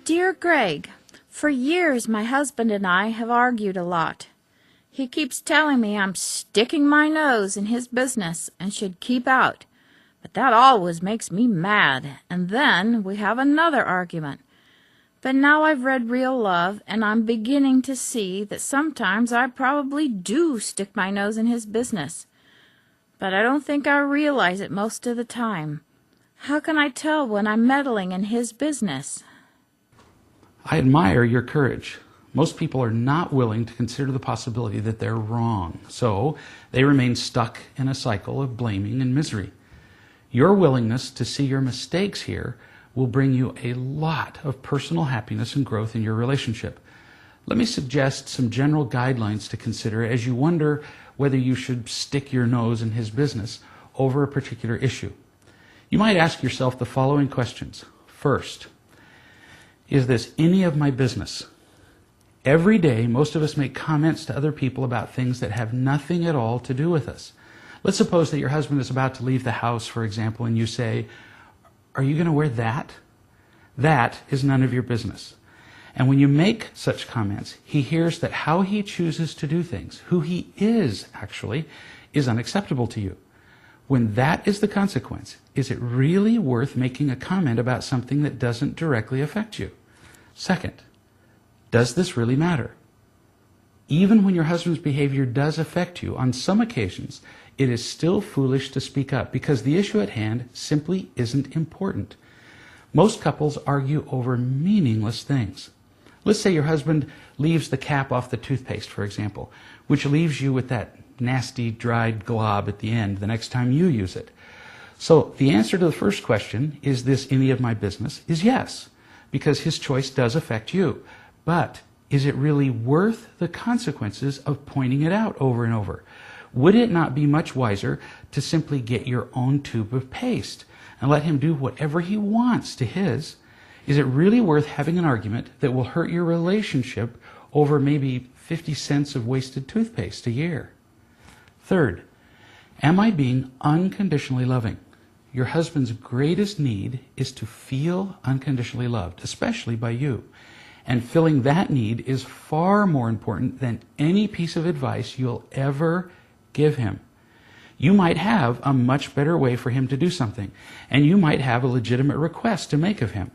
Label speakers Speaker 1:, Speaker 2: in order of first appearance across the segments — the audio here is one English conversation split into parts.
Speaker 1: Dear Greg, for years my husband and I have argued a lot. He keeps telling me I'm sticking my nose in his business and should keep out, but that always makes me mad, and then we have another argument. But now I've read Real Love, and I'm beginning to see that sometimes I probably do stick my nose in his business. But I don't think I realize it most of the time. How can I tell when I'm meddling in his business?
Speaker 2: I admire your courage. Most people are not willing to consider the possibility that they're wrong, so they remain stuck in a cycle of blaming and misery. Your willingness to see your mistakes here will bring you a lot of personal happiness and growth in your relationship. Let me suggest some general guidelines to consider as you wonder whether you should stick your nose in his business over a particular issue. You might ask yourself the following questions. First, is this any of my business? Every day, most of us make comments to other people about things that have nothing at all to do with us. Let's suppose that your husband is about to leave the house, for example, and you say, "Are you going to wear that?" That is none of your business. And when you make such comments, he hears that how he chooses to do things, who he is actually, is unacceptable to you. When that is the consequence, is it really worth making a comment about something that doesn't directly affect you? Second, does this really matter? Even when your husband's behavior does affect you, on some occasions, it is still foolish to speak up because the issue at hand simply isn't important. Most couples argue over meaningless things. Let's say your husband leaves the cap off the toothpaste, for example, which leaves you with that nasty dried glob at the end the next time you use it. So the answer to the first question, is this any of my business, is yes, because his choice does affect you. But is it really worth the consequences of pointing it out over and over? Would it not be much wiser to simply get your own tube of paste and let him do whatever he wants to his? Is it really worth having an argument that will hurt your relationship over maybe 50 cents of wasted toothpaste a year? Third, am I being unconditionally loving? Your husband's greatest need is to feel unconditionally loved, especially by you. And filling that need is far more important than any piece of advice you'll ever give him. You might have a much better way for him to do something, and you might have a legitimate request to make of him.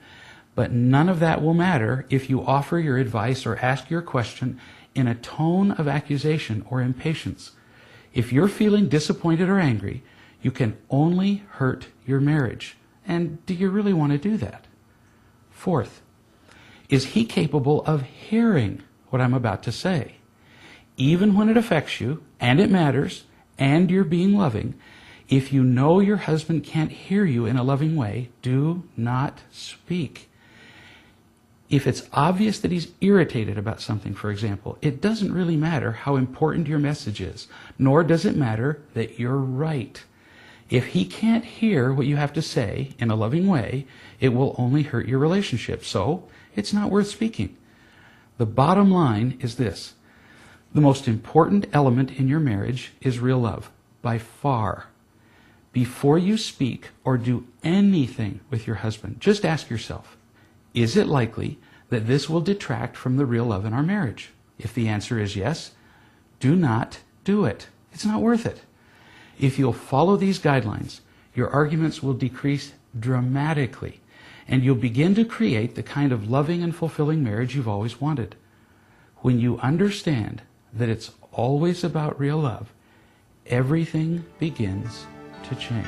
Speaker 2: But none of that will matter if you offer your advice or ask your question in a tone of accusation or impatience. If you're feeling disappointed or angry, you can only hurt your marriage. And do you really want to do that? Fourth, is he capable of hearing what I'm about to say? Even when it affects you, and it matters, and you're being loving, if you know your husband can't hear you in a loving way, do not speak. If it's obvious that he's irritated about something, for example, it doesn't really matter how important your message is, nor does it matter that you're right. If he can't hear what you have to say in a loving way, it will only hurt your relationship, so it's not worth speaking. The bottom line is this. The most important element in your marriage is real love, by far. Before you speak or do anything with your husband, just ask yourself, is it likely that this will detract from the real love in our marriage? If the answer is yes, do not do it. It's not worth it. If you'll follow these guidelines, your arguments will decrease dramatically, and you'll begin to create the kind of loving and fulfilling marriage you've always wanted. When you understand that it's always about real love, everything begins to change.